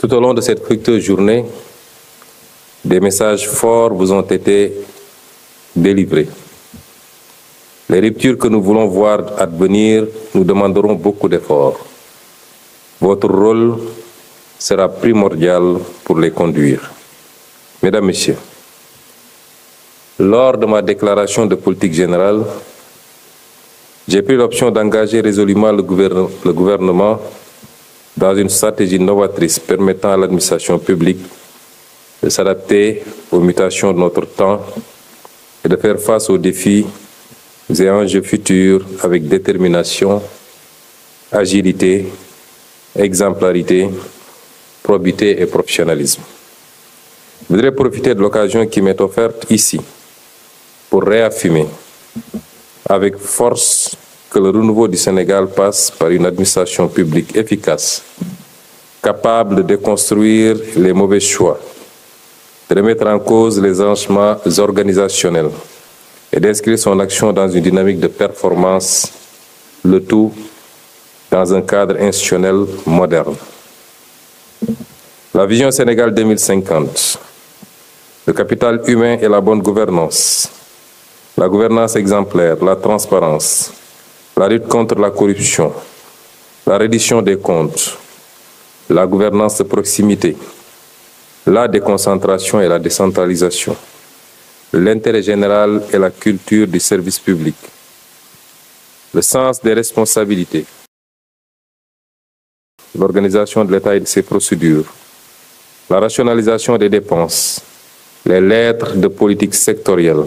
Tout au long de cette fructueuse journée, des messages forts vous ont été délivrés. Les ruptures que nous voulons voir advenir nous demanderont beaucoup d'efforts. Votre rôle sera primordial pour les conduire. Mesdames, Messieurs, lors de ma déclaration de politique générale, j'ai pris l'option d'engager résolument le gouvernement dans une stratégie novatrice permettant à l'administration publique de s'adapter aux mutations de notre temps et de faire face aux défis et enjeux futurs avec détermination, agilité, exemplarité, probité et professionnalisme. Je voudrais profiter de l'occasion qui m'est offerte ici pour réaffirmer avec force que le renouveau du Sénégal passe par une administration publique efficace, capable de déconstruire les mauvais choix, de remettre en cause les enjeux organisationnels et d'inscrire son action dans une dynamique de performance, le tout dans un cadre institutionnel moderne. La vision Sénégal 2050, le capital humain et la bonne gouvernance, la gouvernance exemplaire, la transparence, la lutte contre la corruption, la reddition des comptes, la gouvernance de proximité, la déconcentration et la décentralisation, l'intérêt général et la culture du service public, le sens des responsabilités, l'organisation de l'État et de ses procédures, la rationalisation des dépenses, les lettres de politique sectorielle,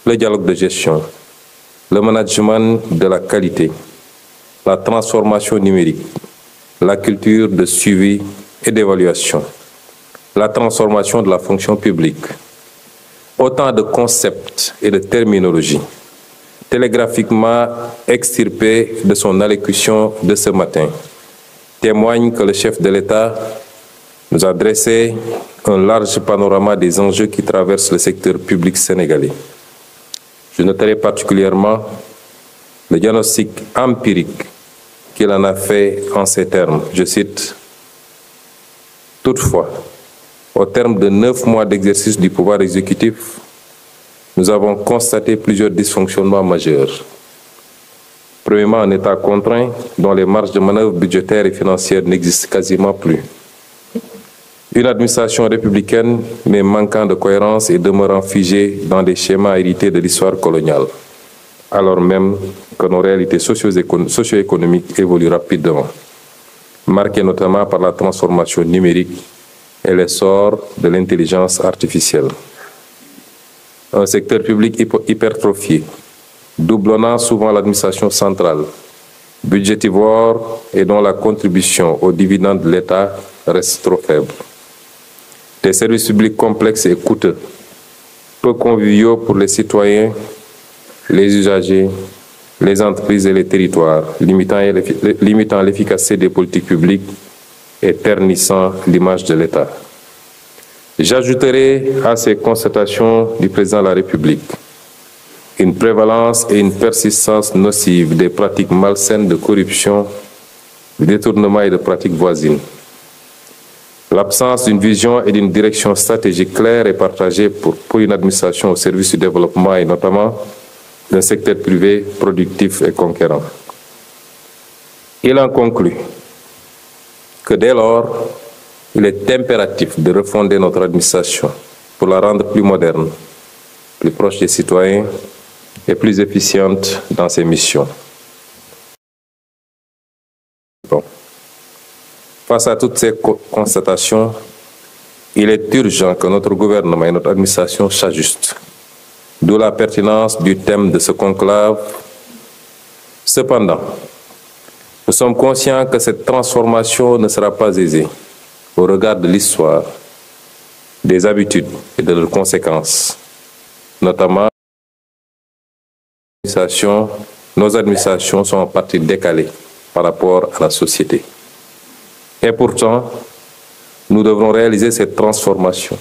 le dialogue de gestion, le management de la qualité, la transformation numérique, la culture de suivi et d'évaluation, la transformation de la fonction publique. Autant de concepts et de terminologies télégraphiquement extirpés de son allocution de ce matin témoignent que le chef de l'État nous a dressé un large panorama des enjeux qui traversent le secteur public sénégalais. Je noterai particulièrement le diagnostic empirique qu'il en a fait en ces termes. Je cite, « Toutefois, au terme de 9 mois d'exercice du pouvoir exécutif, nous avons constaté plusieurs dysfonctionnements majeurs. Premièrement, un État contraint dont les marges de manœuvre budgétaires et financières n'existent quasiment plus. Une administration républicaine mais manquant de cohérence et demeurant figée dans des schémas hérités de l'histoire coloniale, alors même que nos réalités socio-économiques évoluent rapidement, marquées notamment par la transformation numérique et l'essor de l'intelligence artificielle. Un secteur public hypertrophié, doublonnant souvent l'administration centrale, budgétivore et dont la contribution aux dividendes de l'État reste trop faible. Des services publics complexes et coûteux, peu conviviaux pour les citoyens, les usagers, les entreprises et les territoires, limitant l'efficacité des politiques publiques et ternissant l'image de l'État. J'ajouterai à ces constatations du président de la République une prévalence et une persistance nocive des pratiques malsaines de corruption, de détournement et de pratiques voisines. L'absence d'une vision et d'une direction stratégique claire et partagée pour une administration au service du développement et notamment d'un secteur privé productif et conquérant. Il en conclut que dès lors, il est impératif de refonder notre administration pour la rendre plus moderne, plus proche des citoyens et plus efficiente dans ses missions. Face à toutes ces constatations, il est urgent que notre gouvernement et notre administration s'ajustent, d'où la pertinence du thème de ce conclave. Cependant, nous sommes conscients que cette transformation ne sera pas aisée au regard de l'histoire, des habitudes et de leurs conséquences, notamment nos administrations sont en partie décalées par rapport à la société. Et pourtant, nous devrons réaliser cette transformation,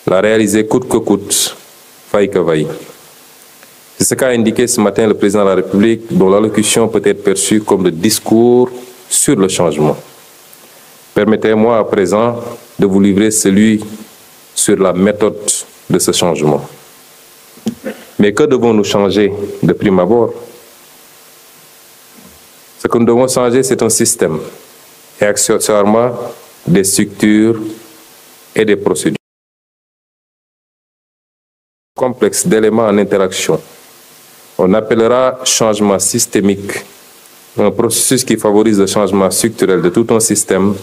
la réaliser coûte que coûte, faille que vaille. C'est ce qu'a indiqué ce matin le président de la République, dont l'allocution peut être perçue comme le discours sur le changement. Permettez-moi à présent de vous livrer celui sur la méthode de ce changement. Mais que devons-nous changer de prime abord? Ce que nous devons changer, c'est un système et accessoirement des structures et des procédures. Complexe d'éléments en interaction. On appellera changement systémique un processus qui favorise le changement structurel de tout un système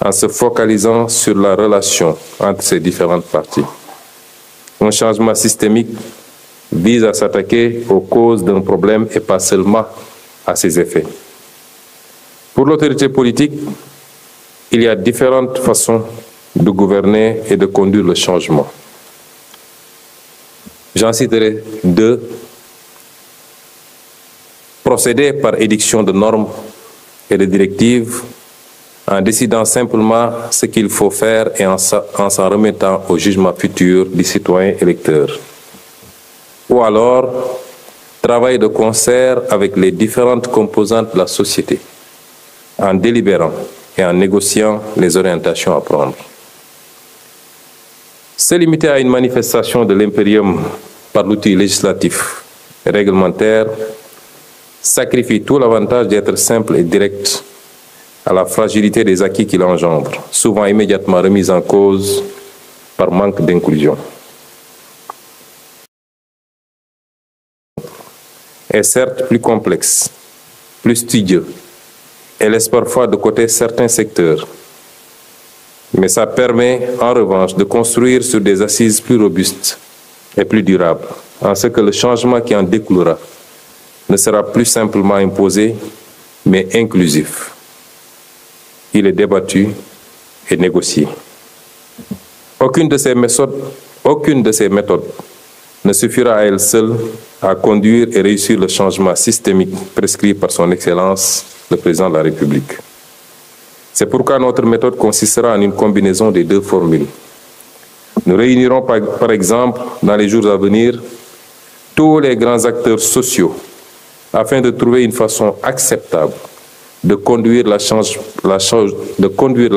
en se focalisant sur la relation entre ces différentes parties. Un changement systémique vise à s'attaquer aux causes d'un problème et pas seulement à ses effets. Pour l'autorité politique, il y a différentes façons de gouverner et de conduire le changement. J'en citerai deux. Procéder par édiction de normes et de directives en décidant simplement ce qu'il faut faire et en s'en remettant au jugement futur du citoyen électeur. Ou alors, travailler de concert avec les différentes composantes de la société, en délibérant et en négociant les orientations à prendre. Se limiter à une manifestation de l'impérium par l'outil législatif et réglementaire sacrifie tout l'avantage d'être simple et direct à la fragilité des acquis qu'il engendre, souvent immédiatement remise en cause par manque d'inclusion. Est certes plus complexe, plus studieux, et laisse parfois de côté certains secteurs. Mais ça permet, en revanche, de construire sur des assises plus robustes et plus durables, en ce que le changement qui en découlera ne sera plus simplement imposé, mais inclusif. Il est débattu et négocié. Aucune de ces méthodes ne suffira à elle seule à conduire et réussir le changement systémique prescrit par son Excellence, le Président de la République. C'est pourquoi notre méthode consistera en une combinaison des deux formules. Nous réunirons par exemple, dans les jours à venir, tous les grands acteurs sociaux afin de trouver une façon acceptable de conduire la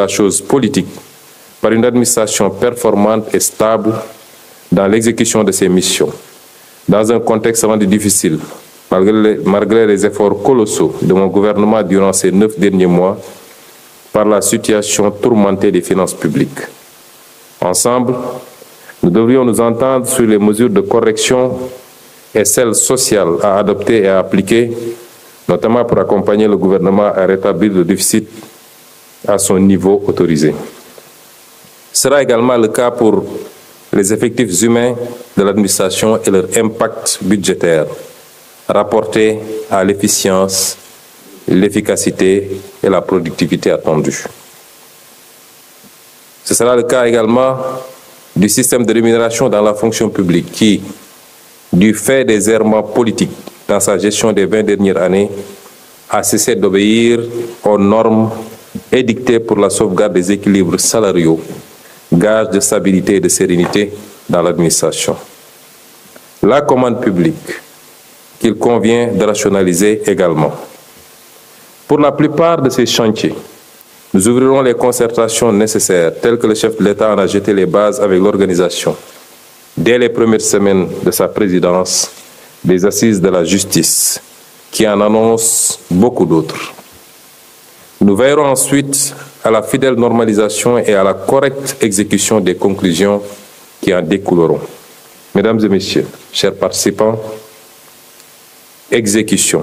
chose politique par une administration performante et stable dans l'exécution de ses missions, dans un contexte rendu difficile, malgré les efforts colossaux de mon gouvernement durant ces 9 derniers mois, par la situation tourmentée des finances publiques. Ensemble, nous devrions nous entendre sur les mesures de correction et celles sociales à adopter et à appliquer, notamment pour accompagner le gouvernement à rétablir le déficit à son niveau autorisé. Ce sera également le cas pour les effectifs humains de l'administration et leur impact budgétaire, rapporté à l'efficience, l'efficacité et la productivité attendues. Ce sera le cas également du système de rémunération dans la fonction publique qui, du fait des errements politiques dans sa gestion des 20 dernières années, a cessé d'obéir aux normes édictées pour la sauvegarde des équilibres salariaux, gage de stabilité et de sérénité dans l'administration. La commande publique, qu'il convient de rationaliser également. Pour la plupart de ces chantiers, nous ouvrirons les concertations nécessaires, telles que le chef de l'État en a jeté les bases avec l'organisation, dès les premières semaines de sa présidence, des assises de la justice, qui en annoncent beaucoup d'autres. Nous veillerons ensuite à la fidèle normalisation et à la correcte exécution des conclusions qui en découleront. Mesdames et messieurs, chers participants, exécution.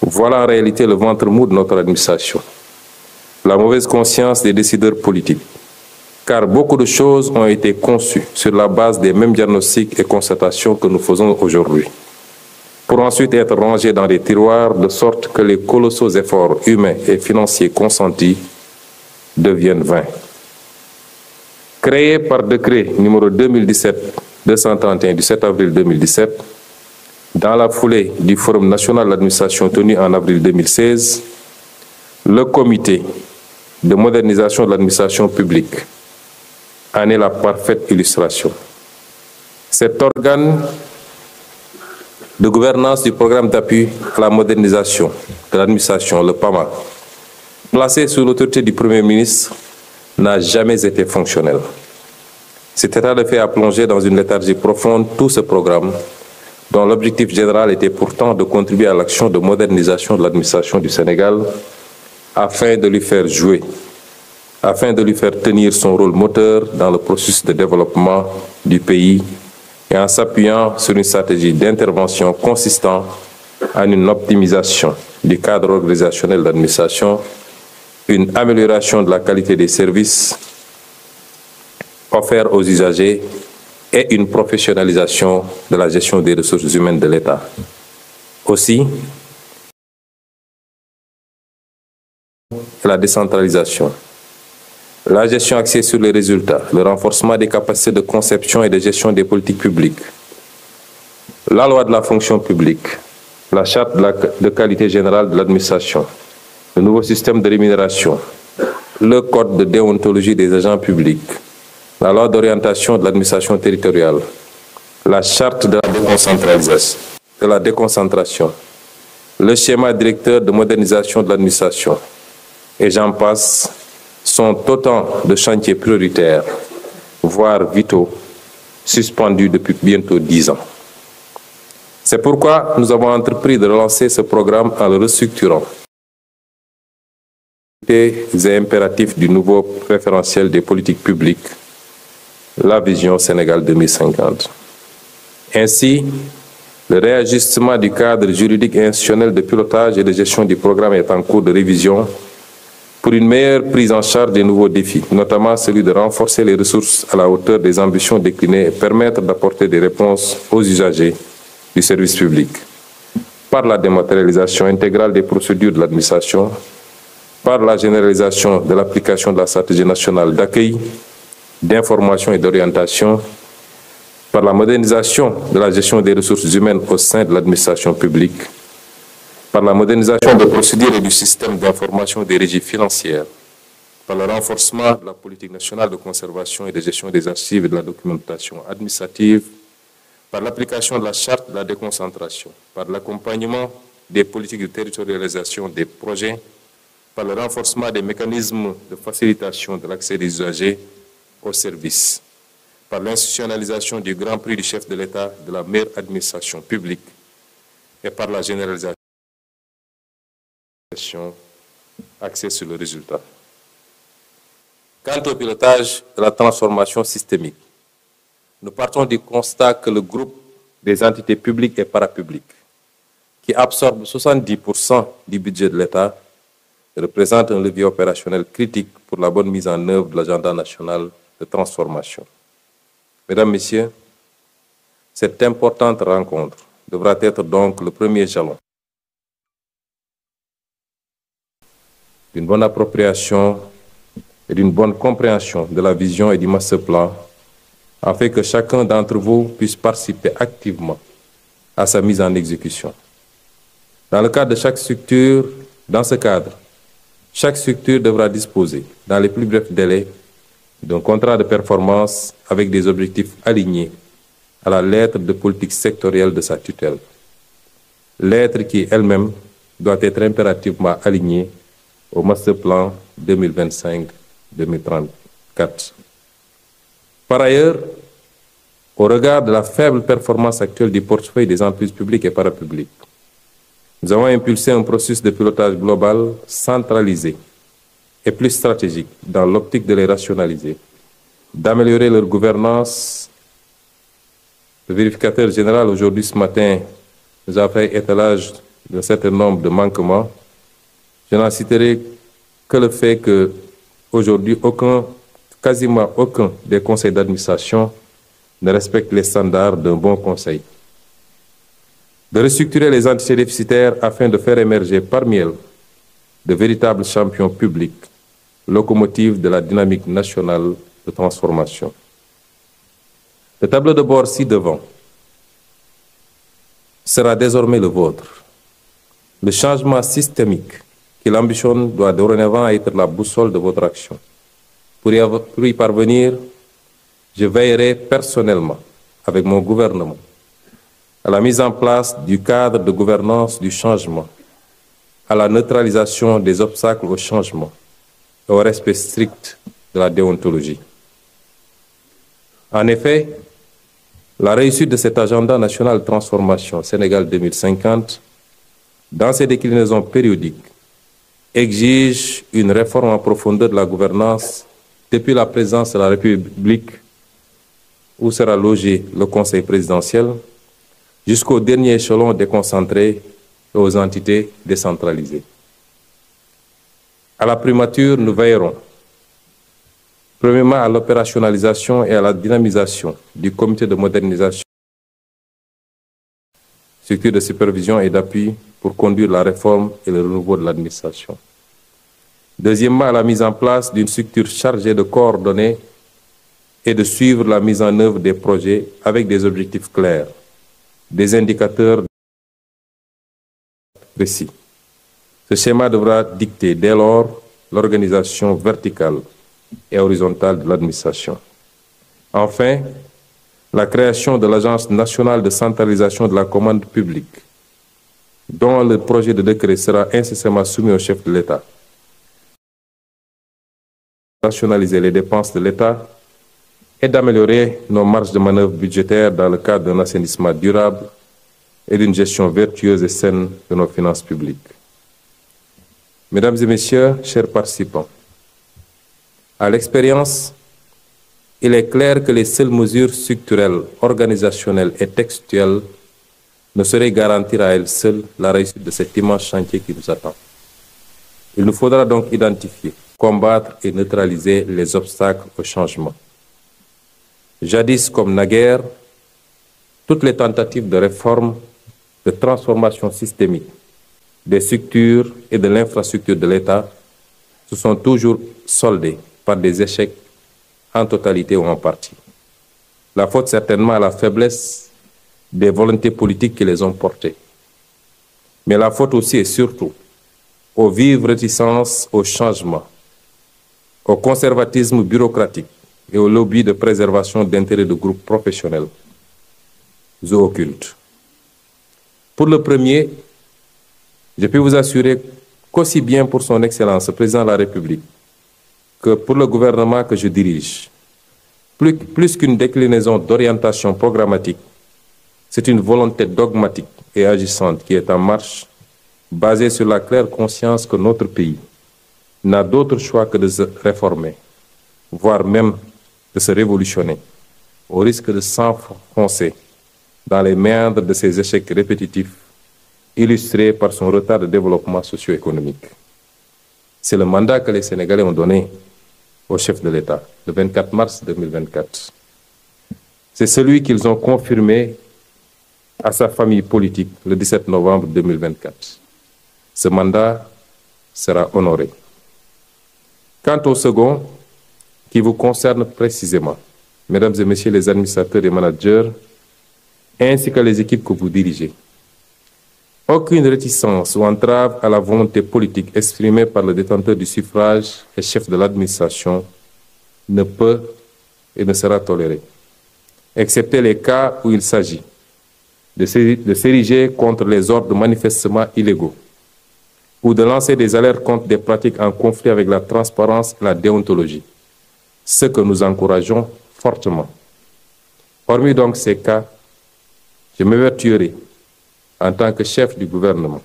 Voilà en réalité le ventre mou de notre administration. La mauvaise conscience des décideurs politiques, car beaucoup de choses ont été conçues sur la base des mêmes diagnostics et constatations que nous faisons aujourd'hui, pour ensuite être rangées dans des tiroirs de sorte que les colossaux efforts humains et financiers consentis deviennent vains. Créé par décret numéro 2017-231 du 7 avril 2017, dans la foulée du Forum national d'administration tenu en avril 2016, le comité de modernisation de l'administration publique en est la parfaite illustration. Cet organe de gouvernance du programme d'appui à la modernisation de l'administration, le PAMA, placé sous l'autorité du Premier ministre, n'a jamais été fonctionnel. Cet état de fait a plongé dans une léthargie profonde tout ce programme, dont l'objectif général était pourtant de contribuer à l'action de modernisation de l'administration du Sénégal afin de lui faire jouer, afin de lui faire tenir son rôle moteur dans le processus de développement du pays et en s'appuyant sur une stratégie d'intervention consistant en une optimisation du cadre organisationnel de l'administration, une amélioration de la qualité des services offerts aux usagers et une professionnalisation de la gestion des ressources humaines de l'État. Aussi, la décentralisation, la gestion axée sur les résultats, le renforcement des capacités de conception et de gestion des politiques publiques, la loi de la fonction publique, la charte de qualité générale de l'administration, le nouveau système de rémunération, le code de déontologie des agents publics, la loi d'orientation de l'administration territoriale, la charte de la déconcentration, le schéma directeur de modernisation de l'administration, et j'en passe, sont autant de chantiers prioritaires, voire vitaux, suspendus depuis bientôt 10 ans. C'est pourquoi nous avons entrepris de relancer ce programme en le restructurant. Les impératifs du nouveau référentiel des politiques publiques, la vision Sénégal 2050. Ainsi, le réajustement du cadre juridique et institutionnel de pilotage et de gestion du programme est en cours de révision pour une meilleure prise en charge des nouveaux défis, notamment celui de renforcer les ressources à la hauteur des ambitions déclinées et permettre d'apporter des réponses aux usagers du service public par la dématérialisation intégrale des procédures de l'administration, par la généralisation de l'application de la stratégie nationale d'accueil, d'information et d'orientation, par la modernisation de la gestion des ressources humaines au sein de l'administration publique, par la modernisation des procédures et du système d'information des régies financières, par le renforcement de la politique nationale de conservation et de gestion des archives et de la documentation administrative, par l'application de la charte de la déconcentration, par l'accompagnement des politiques de territorialisation des projets, par le renforcement des mécanismes de facilitation de l'accès des usagers aux services, par l'institutionnalisation du Grand Prix du chef de l'État de la meilleure administration publique et par la généralisation axée sur le résultat. Quant au pilotage de la transformation systémique, nous partons du constat que le groupe des entités publiques et parapubliques, qui absorbe 70% du budget de l'État, représente un levier opérationnel critique pour la bonne mise en œuvre de l'agenda national de transformation. Mesdames, Messieurs, cette importante rencontre devra être donc le premier jalon d'une bonne appropriation et d'une bonne compréhension de la vision et du master plan, afin que chacun d'entre vous puisse participer activement à sa mise en exécution. Dans le cadre de chaque structure, dans ce cadre, chaque structure devra disposer, dans les plus brefs délais, d'un contrat de performance avec des objectifs alignés à la lettre de politique sectorielle de sa tutelle. Lettre qui, elle-même, doit être impérativement alignée au master plan 2025-2034. Par ailleurs, au regard de la faible performance actuelle du portefeuille des entreprises publiques et parapubliques, nous avons impulsé un processus de pilotage global centralisé et plus stratégique dans l'optique de les rationaliser, d'améliorer leur gouvernance. Le vérificateur général, aujourd'hui, ce matin, nous a fait étalage d'un certain nombre de manquements. Je n'en citerai que le fait qu'aujourd'hui, quasiment aucun des conseils d'administration ne respecte les standards d'un bon conseil. De restructurer les entités déficitaires afin de faire émerger parmi elles de véritables champions publics, locomotives de la dynamique nationale de transformation. Le tableau de bord ci-devant sera désormais le vôtre. Le changement systémique qu'il ambitionne doit dorénavant être la boussole de votre action. Pour y parvenir, je veillerai personnellement, avec mon gouvernement, à la mise en place du cadre de gouvernance du changement, à la neutralisation des obstacles au changement et au respect strict de la déontologie. En effet, la réussite de cet agenda national de transformation Sénégal 2050, dans ses déclinaisons périodiques, exige une réforme en profondeur de la gouvernance depuis la présidence de la République, où sera logé le Conseil présidentiel, jusqu'au dernier échelon déconcentré et aux entités décentralisées. À la primature, nous veillerons premièrement à l'opérationnalisation et à la dynamisation du comité de modernisation, structure de supervision et d'appui pour conduire la réforme et le renouveau de l'administration. Deuxièmement, à la mise en place d'une structure chargée de coordonner et de suivre la mise en œuvre des projets avec des objectifs clairs, des indicateurs précis. Ce schéma devra dicter dès lors l'organisation verticale et horizontale de l'administration. Enfin, la création de l'Agence nationale de centralisation de la commande publique, dont le projet de décret sera incessamment soumis au chef de l'État. Rationaliser les dépenses de l'État et d'améliorer nos marges de manœuvre budgétaires dans le cadre d'un assainissement durable et d'une gestion vertueuse et saine de nos finances publiques. Mesdames et messieurs, chers participants, à l'expérience, il est clair que les seules mesures structurelles, organisationnelles et textuelles ne sauraient garantir à elles seules la réussite de cet immense chantier qui nous attend. Il nous faudra donc identifier, combattre et neutraliser les obstacles au changement. Jadis comme naguère, toutes les tentatives de réforme, de transformation systémique des structures et de l'infrastructure de l'État se sont toujours soldées par des échecs en totalité ou en partie. La faute certainement à la faiblesse des volontés politiques qui les ont portées. Mais la faute aussi et surtout aux vives réticences au changement, au conservatisme bureaucratique et au lobby de préservation d'intérêts de groupes professionnels ou occultes. Pour le premier, je peux vous assurer qu'aussi bien pour son Excellence, le Président de la République, que pour le gouvernement que je dirige, plus qu'une déclinaison d'orientation programmatique, c'est une volonté dogmatique et agissante qui est en marche, basée sur la claire conscience que notre pays n'a d'autre choix que de se réformer, voire même de se révolutionner, au risque de s'enfoncer dans les méandres de ces échecs répétitifs, illustrés par son retard de développement socio-économique. C'est le mandat que les Sénégalais ont donné au chef de l'État, le 24 mars 2024. C'est celui qu'ils ont confirmé à sa famille politique le 17 novembre 2024. Ce mandat sera honoré. Quant au second, qui vous concerne précisément, mesdames et messieurs les administrateurs et managers, ainsi que les équipes que vous dirigez, aucune réticence ou entrave à la volonté politique exprimée par le détenteur du suffrage et chef de l'administration ne peut et ne sera tolérée, excepté les cas où il s'agit de s'ériger contre les ordres manifestement illégaux ou de lancer des alertes contre des pratiques en conflit avec la transparence et la déontologie, ce que nous encourageons fortement. Hormis donc ces cas, je m'évertuerai en tant que chef du gouvernement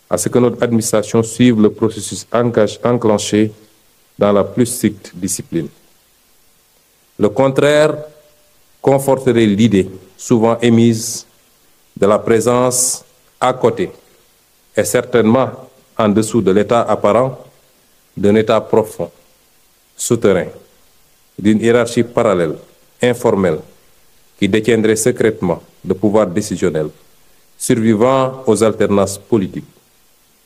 à ce que notre administration suive le processus enclenché dans la plus stricte discipline. Le contraire conforterait l'idée souvent émise de la présence à côté et certainement en dessous de l'état apparent d'un état profond, souterrain, d'une hiérarchie parallèle, informelle, qui détiendrait secrètement le pouvoir décisionnel, survivant aux alternances politiques,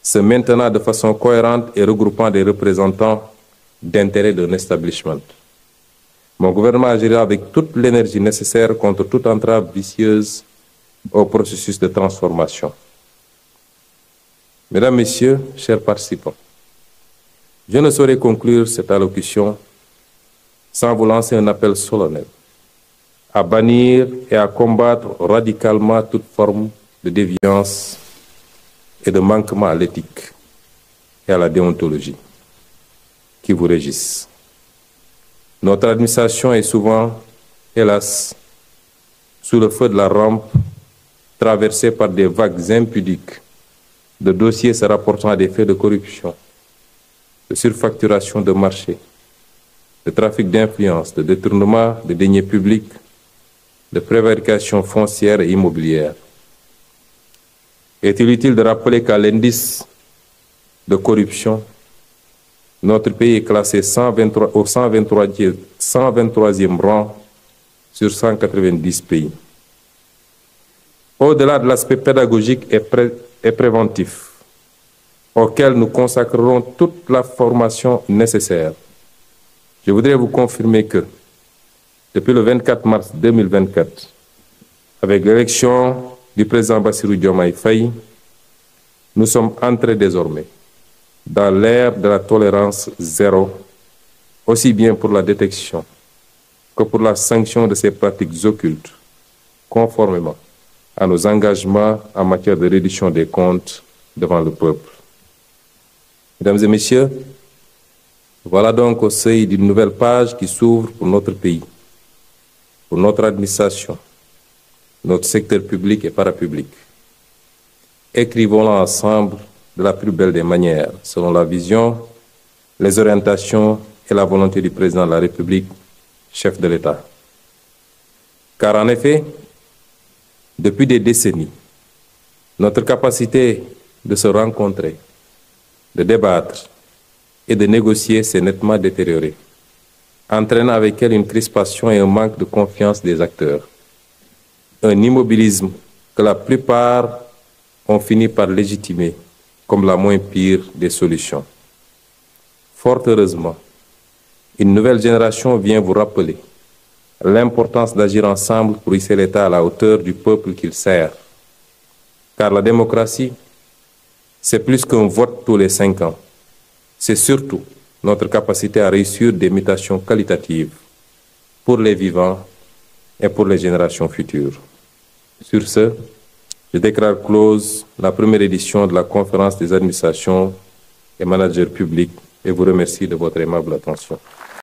se maintenant de façon cohérente et regroupant des représentants d'intérêts d'un establishment. Mon gouvernement agira avec toute l'énergie nécessaire contre toute entrave vicieuse au processus de transformation. Mesdames, Messieurs, chers participants, je ne saurais conclure cette allocution sans vous lancer un appel solennel à bannir et à combattre radicalement toute forme de déviance et de manquement à l'éthique. et à la déontologie qui vous régissent. Notre administration est souvent, hélas, sous le feu de la rampe, traversée par des vagues impudiques de dossiers se rapportant à des faits de corruption, de surfacturation de marché, de trafic d'influence, de détournement de deniers publics, de prévarication foncière et immobilière. Est-il utile de rappeler qu'à l'indice de corruption, notre pays est classé au 123e rang sur 190 pays. Au-delà de l'aspect pédagogique et préventif, auquel nous consacrerons toute la formation nécessaire, je voudrais vous confirmer que, depuis le 24 mars 2024, avec l'élection du président Bassirou Diomaye Faye, nous sommes entrés désormais dans l'ère de la tolérance zéro, aussi bien pour la détection que pour la sanction de ces pratiques occultes, conformément à nos engagements en matière de reddition des comptes devant le peuple. Mesdames et messieurs, voilà donc au seuil d'une nouvelle page qui s'ouvre pour notre pays, pour notre administration, notre secteur public et parapublic. Écrivons-la ensemble de la plus belle des manières, selon la vision, les orientations et la volonté du président de la République, chef de l'État. Car en effet, depuis des décennies, notre capacité de se rencontrer, de débattre et de négocier s'est nettement détériorée, entraînant avec elle une crispation et un manque de confiance des acteurs. Un immobilisme que la plupart ont fini par légitimer comme la moins pire des solutions. Fort heureusement, une nouvelle génération vient vous rappeler l'importance d'agir ensemble pour hisser l'État à la hauteur du peuple qu'il sert. Car la démocratie, c'est plus qu'un vote tous les 5 ans. C'est surtout notre capacité à réussir des mutations qualitatives pour les vivants et pour les générations futures. Sur ce, je déclare close la première édition de la conférence des administrations et managers publics et vous remercie de votre aimable attention.